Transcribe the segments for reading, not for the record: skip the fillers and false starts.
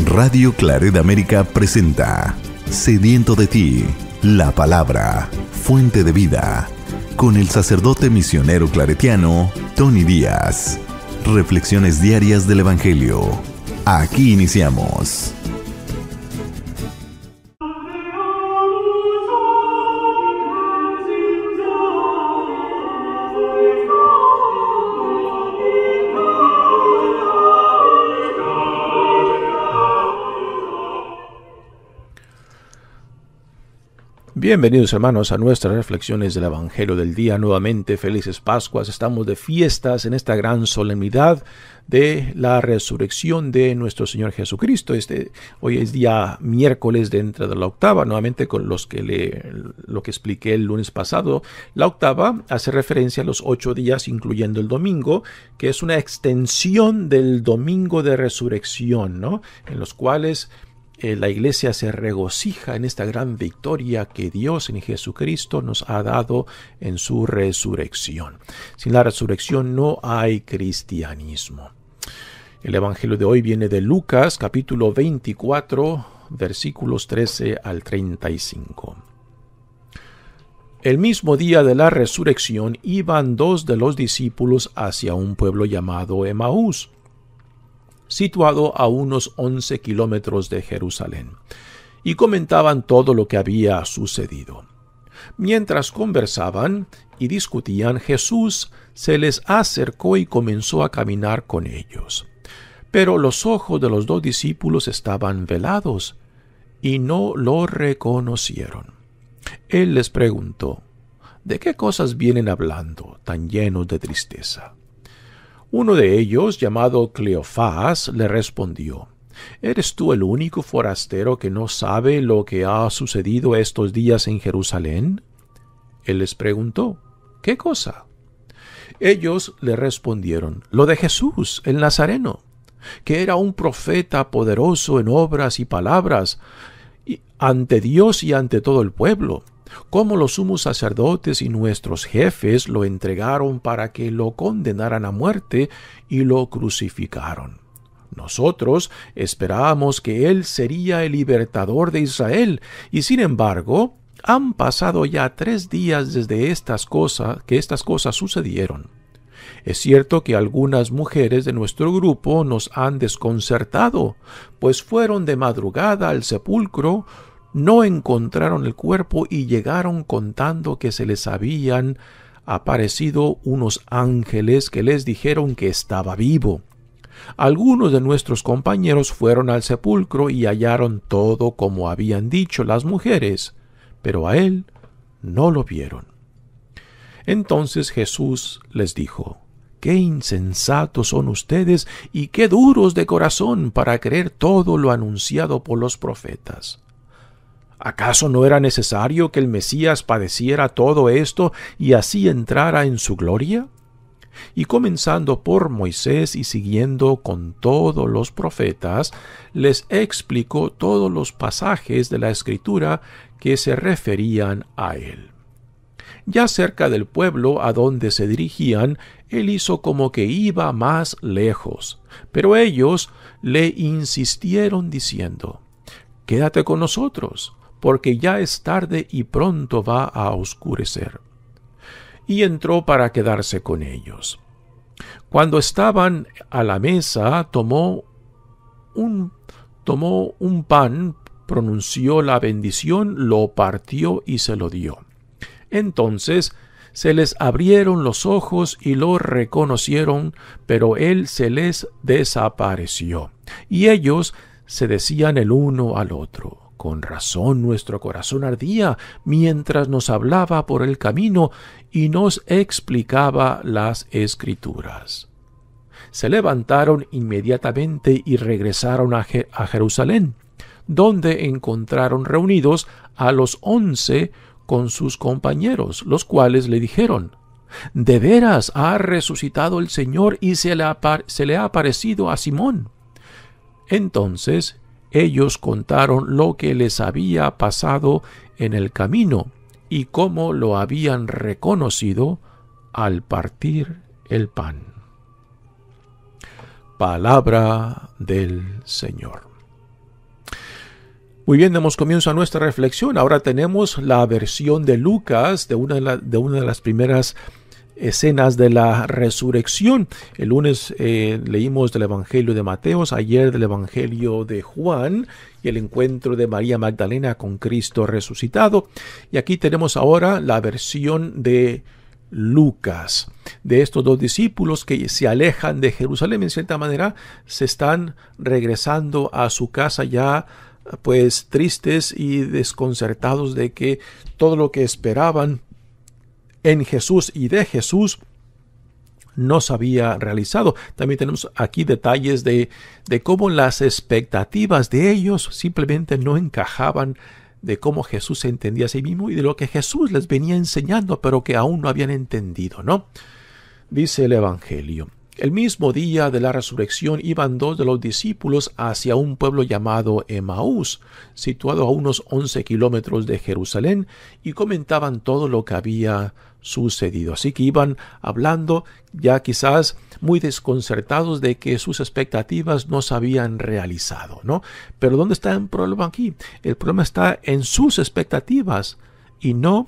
Radio Claret América presenta Sediento de ti, la palabra, fuente de vida, con el sacerdote misionero claretiano Tony Díaz. Reflexiones diarias del Evangelio. Aquí iniciamos. Bienvenidos hermanos a nuestras reflexiones del Evangelio del día. Nuevamente, felices Pascuas. Estamos de fiestas en esta gran solemnidad de la resurrección de nuestro Señor Jesucristo. Hoy es día miércoles dentro de la octava, nuevamente con lo que expliqué el lunes pasado. La octava hace referencia a los 8 días, incluyendo el domingo, que es una extensión del domingo de resurrección, ¿no? En los cuales la iglesia se regocija en esta gran victoria que Dios en Jesucristo nos ha dado en su resurrección. Sin la resurrección no hay cristianismo. El evangelio de hoy viene de Lucas, capítulo 24, versículos 13 al 35. El mismo día de la resurrección iban 2 de los discípulos hacia un pueblo llamado Emaús, situado a unos 11 kilómetros de Jerusalén, y comentaban todo lo que había sucedido. Mientras conversaban y discutían, Jesús se les acercó y comenzó a caminar con ellos. Pero los ojos de los 2 discípulos estaban velados y no lo reconocieron. Él les preguntó: ¿de qué cosas vienen hablando tan llenos de tristeza? Uno de ellos, llamado Cleofás, le respondió: ¿eres tú el único forastero que no sabe lo que ha sucedido estos días en Jerusalén? Él les preguntó: ¿qué cosa? Ellos le respondieron: lo de Jesús, el Nazareno, que era un profeta poderoso en obras y palabras ante Dios y ante todo el pueblo. Cómo los sumos sacerdotes y nuestros jefes lo entregaron para que lo condenaran a muerte y lo crucificaron. Nosotros esperábamos que él sería el libertador de Israel, y sin embargo, han pasado ya 3 días desde que estas cosas sucedieron. Es cierto que algunas mujeres de nuestro grupo nos han desconcertado, pues fueron de madrugada al sepulcro, no encontraron el cuerpo y llegaron contando que se les habían aparecido unos ángeles que les dijeron que estaba vivo. Algunos de nuestros compañeros fueron al sepulcro y hallaron todo como habían dicho las mujeres, pero a él no lo vieron. Entonces Jesús les dijo: ¡qué insensatos son ustedes y qué duros de corazón para creer todo lo anunciado por los profetas! ¿Acaso no era necesario que el Mesías padeciera todo esto y así entrara en su gloria? Y comenzando por Moisés y siguiendo con todos los profetas, les explicó todos los pasajes de la Escritura que se referían a él. Ya cerca del pueblo a donde se dirigían, él hizo como que iba más lejos, pero ellos le insistieron diciendo: «Quédate con nosotros, porque ya es tarde y pronto va a oscurecer». Y entró para quedarse con ellos. Cuando estaban a la mesa, tomó un pan, pronunció la bendición, lo partió y se lo dio. Entonces se les abrieron los ojos y lo reconocieron, pero él se les desapareció. Y ellos se decían el uno al otro: «Con razón nuestro corazón ardía mientras nos hablaba por el camino y nos explicaba las Escrituras». Se levantaron inmediatamente y regresaron a Jerusalén, donde encontraron reunidos a los 11 con sus compañeros, los cuales le dijeron: «¿De veras ha resucitado el Señor y se le ha aparecido a Simón?». Entonces ellos contaron lo que les había pasado en el camino y cómo lo habían reconocido al partir el pan. Palabra del Señor. Muy bien, damos comienzo a nuestra reflexión. Ahora tenemos la versión de Lucas de una de las primeras escenas de la resurrección. El lunes leímos del Evangelio de Mateo, ayer del Evangelio de Juan y el encuentro de María Magdalena con Cristo resucitado. Y aquí tenemos ahora la versión de Lucas, de estos dos discípulos que se alejan de Jerusalén. En cierta manera se están regresando a su casa ya pues tristes y desconcertados de que todo lo que esperaban en Jesús y de Jesús no se había realizado. También tenemos aquí detalles de cómo las expectativas de ellos simplemente no encajaban de cómo Jesús se entendía a sí mismo y de lo que Jesús les venía enseñando, pero que aún no habían entendido, ¿no? Dice el Evangelio: el mismo día de la resurrección iban dos de los discípulos hacia un pueblo llamado Emaús, situado a unos 11 kilómetros de Jerusalén, y comentaban todo lo que había sucedido. Así que iban hablando ya quizás muy desconcertados de que sus expectativas no se habían realizado, ¿no? Pero ¿dónde está el problema aquí? El problema está en sus expectativas y no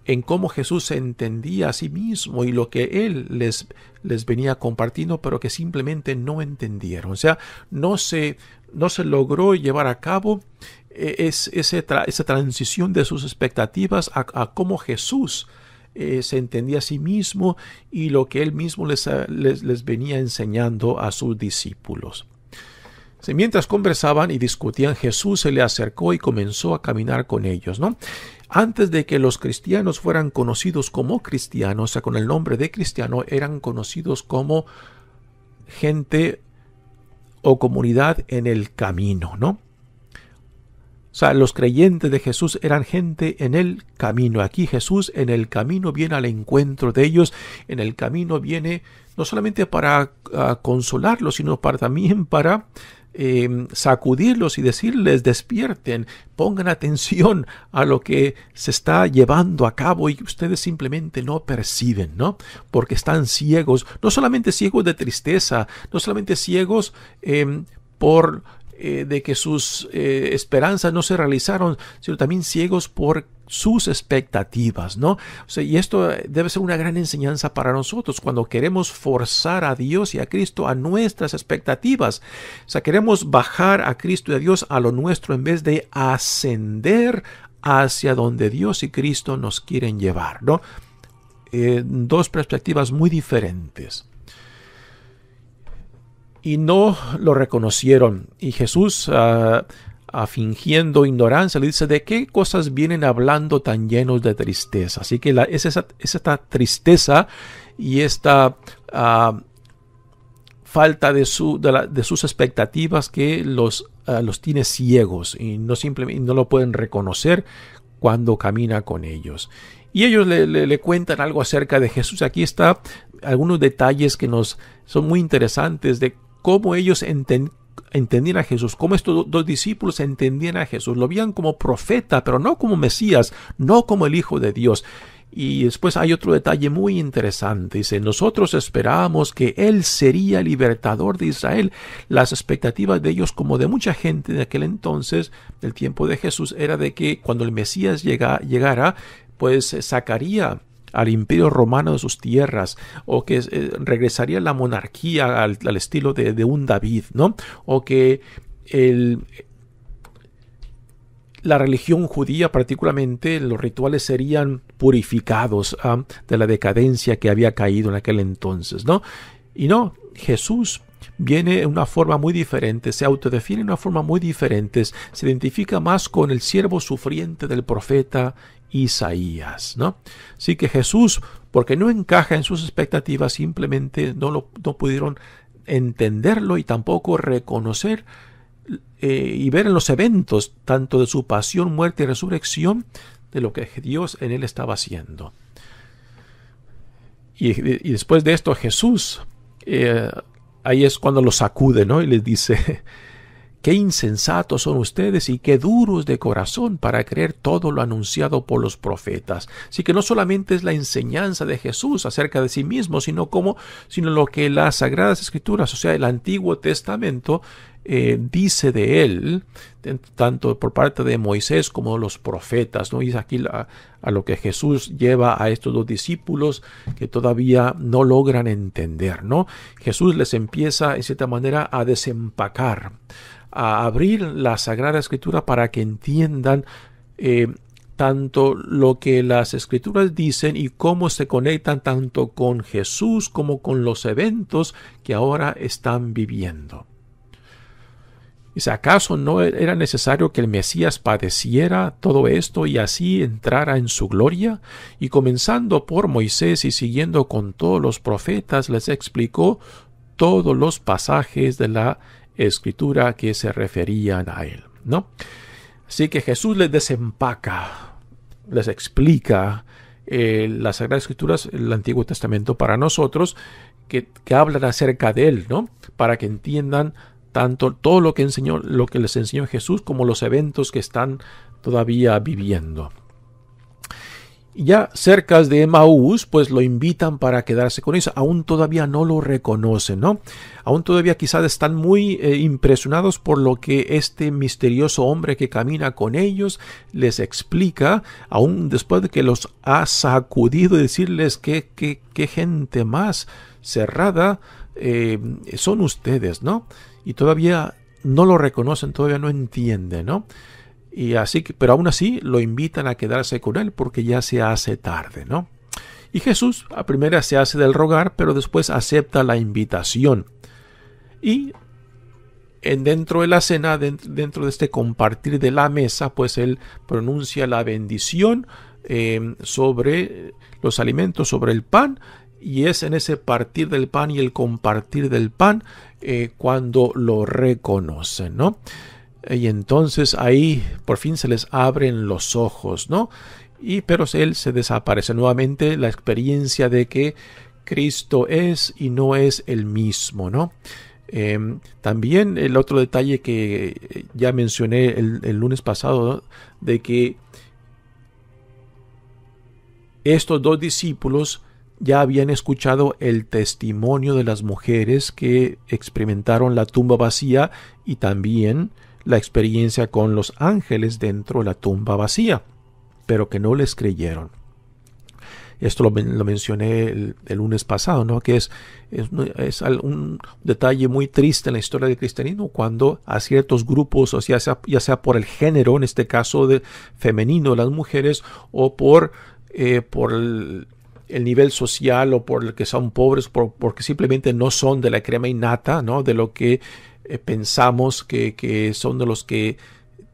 en cómo Jesús se entendía a sí mismo y lo que Él les venía compartiendo, pero que simplemente no entendieron. O sea, no se logró llevar a cabo esa transición de sus expectativas a cómo Jesús se entendía a sí mismo y lo que Él mismo les venía enseñando a sus discípulos. Mientras conversaban y discutían, Jesús se le acercó y comenzó a caminar con ellos, ¿no? Antes de que los cristianos fueran conocidos como cristianos, o sea, con el nombre de cristiano, eran conocidos como gente o comunidad en el camino, ¿no? O sea, los creyentes de Jesús eran gente en el camino. Aquí Jesús en el camino viene al encuentro de ellos. En el camino viene no solamente para consolarlos, sino también para sacudirlos y decirles: despierten, pongan atención a lo que se está llevando a cabo y que ustedes simplemente no perciben, ¿no? Porque están ciegos, no solamente ciegos de tristeza, no solamente ciegos por de que sus esperanzas no se realizaron, sino también ciegos por sus expectativas, ¿no? O sea, y esto debe ser una gran enseñanza para nosotros cuando queremos forzar a Dios y a Cristo a nuestras expectativas. O sea, queremos bajar a Cristo y a Dios a lo nuestro en vez de ascender hacia donde Dios y Cristo nos quieren llevar, ¿no? Dos perspectivas muy diferentes. Y no lo reconocieron. Y Jesús, fingiendo ignorancia, le dice: ¿de qué cosas vienen hablando tan llenos de tristeza? Así que es esta tristeza y esta falta de sus expectativas que los tiene ciegos y no lo pueden reconocer cuando camina con ellos. Y ellos le cuentan algo acerca de Jesús. Aquí está algunos detalles que son muy interesantes de cómo ellos entendían a Jesús, cómo estos dos discípulos entendían a Jesús. Lo veían como profeta, pero no como Mesías, no como el Hijo de Dios. Y después hay otro detalle muy interesante. Dice: nosotros esperábamos que Él sería el libertador de Israel. Las expectativas de ellos, como de mucha gente de aquel entonces, del tiempo de Jesús, era de que cuando el Mesías llegara, pues sacaría al imperio romano de sus tierras, o que regresaría la monarquía al estilo de un David, ¿no? O que la religión judía, particularmente los rituales, serían purificados de la decadencia que había caído en aquel entonces, ¿no? Y no, Jesús viene en una forma muy diferente, se autodefine en una forma muy diferente, se identifica más con el siervo sufriente del profeta Isaías, ¿no? Así que Jesús, porque no encaja en sus expectativas, simplemente no pudieron entenderlo y tampoco reconocer y ver en los eventos tanto de su pasión, muerte y resurrección de lo que Dios en él estaba haciendo. Y después de esto Jesús ahí es cuando los sacude, ¿no? Y les dice: qué insensatos son ustedes y qué duros de corazón para creer todo lo anunciado por los profetas. Así que no solamente es la enseñanza de Jesús acerca de sí mismo, sino lo que las Sagradas Escrituras, o sea, el Antiguo Testamento, dice de él, tanto por parte de Moisés como de los profetas, ¿no? Y es aquí a lo que Jesús lleva a estos dos discípulos que todavía no logran entender, ¿no? Jesús les empieza, en cierta manera, a desempacar, a abrir la Sagrada Escritura para que entiendan tanto lo que las Escrituras dicen y cómo se conectan tanto con Jesús como con los eventos que ahora están viviendo. Dice, ¿acaso no era necesario que el Mesías padeciera todo esto y así entrara en su gloria? Y comenzando por Moisés y siguiendo con todos los profetas, les explicó todos los pasajes de la Escritura que se referían a él, ¿no? Así que Jesús les desempaca, les explica las Sagradas Escrituras, el Antiguo Testamento para nosotros, que hablan acerca de él, ¿no? Para que entiendan tanto todo lo que les enseñó Jesús como los eventos que están todavía viviendo. Ya cerca de Emaús, pues lo invitan para quedarse con ellos. Aún todavía no lo reconocen, ¿no? Aún todavía quizás están muy impresionados por lo que este misterioso hombre que camina con ellos les explica, aún después de que los ha sacudido y decirles qué gente más cerrada son ustedes, ¿no? Y todavía no lo reconocen, todavía no entienden, ¿no? Y así que, pero aún así lo invitan a quedarse con él porque ya se hace tarde, ¿no? Y Jesús a primera se hace del rogar, pero después acepta la invitación. Y dentro de la cena, dentro de este compartir de la mesa, pues él pronuncia la bendición sobre los alimentos, sobre el pan. Y es en ese partir del pan y el compartir del pan cuando lo reconocen, ¿no? Y entonces ahí por fin se les abren los ojos, ¿no? Pero él se desaparece nuevamente, la experiencia de que Cristo es y no es el mismo, ¿no? También el otro detalle que ya mencioné el lunes pasado, ¿no? De que estos dos discípulos ya habían escuchado el testimonio de las mujeres que experimentaron la tumba vacía y también la experiencia con los ángeles dentro de la tumba vacía, pero que no les creyeron. Esto lo mencioné el lunes pasado, ¿no? Que es un detalle muy triste en la historia del cristianismo cuando a ciertos grupos, o ya sea por el género, en este caso de femenino de las mujeres, o por el nivel social o por el que son pobres, porque simplemente no son de la crema innata, ¿no? De lo que pensamos que son de los que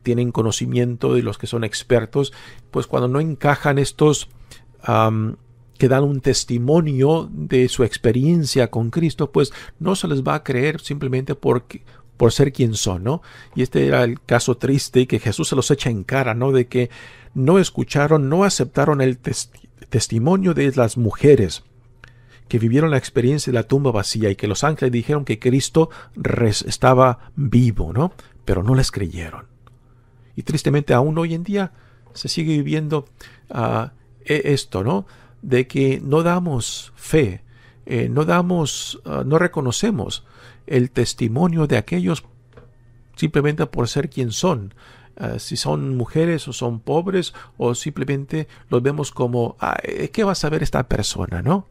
tienen conocimiento, de los que son expertos, pues cuando no encajan estos que dan un testimonio de su experiencia con Cristo, pues no se les va a creer simplemente por ser quien son, ¿no? Y este era el caso triste que Jesús se los echa en cara, ¿no? De que no escucharon, no aceptaron el testimonio de las mujeres que vivieron la experiencia de la tumba vacía y que los ángeles dijeron que Cristo estaba vivo, ¿no? Pero no les creyeron. Y tristemente aún hoy en día se sigue viviendo esto, ¿no? De que no damos fe, no reconocemos el testimonio de aquellos simplemente por ser quien son. Si son mujeres o son pobres, o simplemente los vemos como, ¿qué va a saber esta persona, no?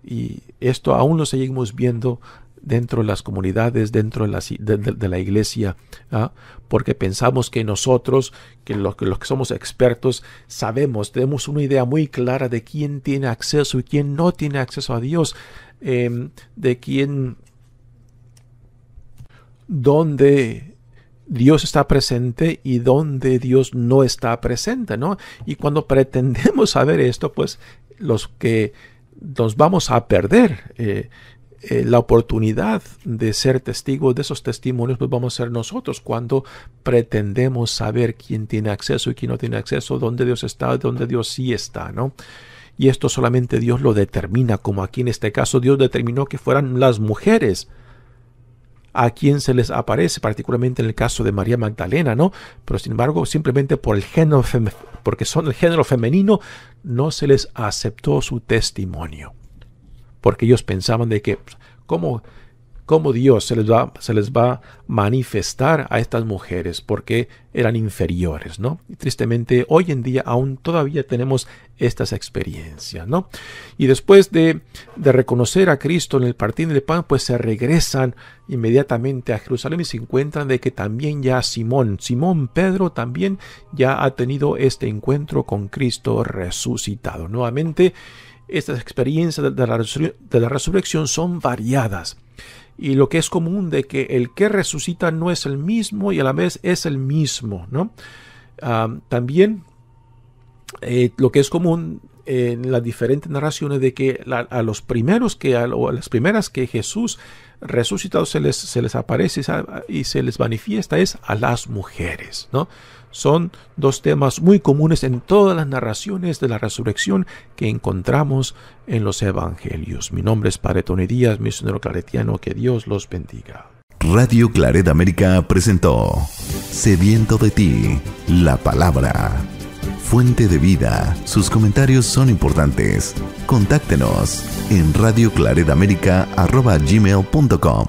Y esto aún lo seguimos viendo dentro de las comunidades, dentro de la iglesia, porque pensamos que nosotros, que los que somos expertos, tenemos una idea muy clara de quién tiene acceso y quién no tiene acceso a Dios, de quién, dónde Dios está presente y donde Dios no está presente, ¿no? Y cuando pretendemos saber esto, pues los que nos vamos a perder la oportunidad de ser testigos de esos testimonios, pues vamos a ser nosotros cuando pretendemos saber quién tiene acceso y quién no tiene acceso, dónde Dios está, dónde Dios sí está, ¿no? Y esto solamente Dios lo determina, como aquí en este caso Dios determinó que fueran las mujeres a quien se les aparece, particularmente en el caso de María Magdalena, ¿no? Pero sin embargo, simplemente por el género porque son el género femenino, no se les aceptó su testimonio. Porque ellos pensaban de que, ¿cómo cómo Dios se les va a manifestar a estas mujeres porque eran inferiores, ¿no? Y tristemente hoy en día aún todavía tenemos estas experiencias, ¿no? Y después de reconocer a Cristo en el partir del pan, pues se regresan inmediatamente a Jerusalén y se encuentran de que también ya Simón Pedro también ya ha tenido este encuentro con Cristo resucitado. Nuevamente, estas experiencias de la resurrección son variadas. Y lo que es común de que el que resucita no es el mismo y a la vez es el mismo, ¿no? También lo que es común en las diferentes narraciones de que a las primeras que Jesús resucitado se les aparece y se les manifiesta es a las mujeres, ¿no? Son dos temas muy comunes en todas las narraciones de la resurrección que encontramos en los evangelios. Mi nombre es Padre Tony Díaz, misionero claretiano. Que Dios los bendiga. Radio Claret América presentó Sediento de ti, la palabra. Fuente de vida. Sus comentarios son importantes. Contáctenos en radioclaretamerica@gmail.com.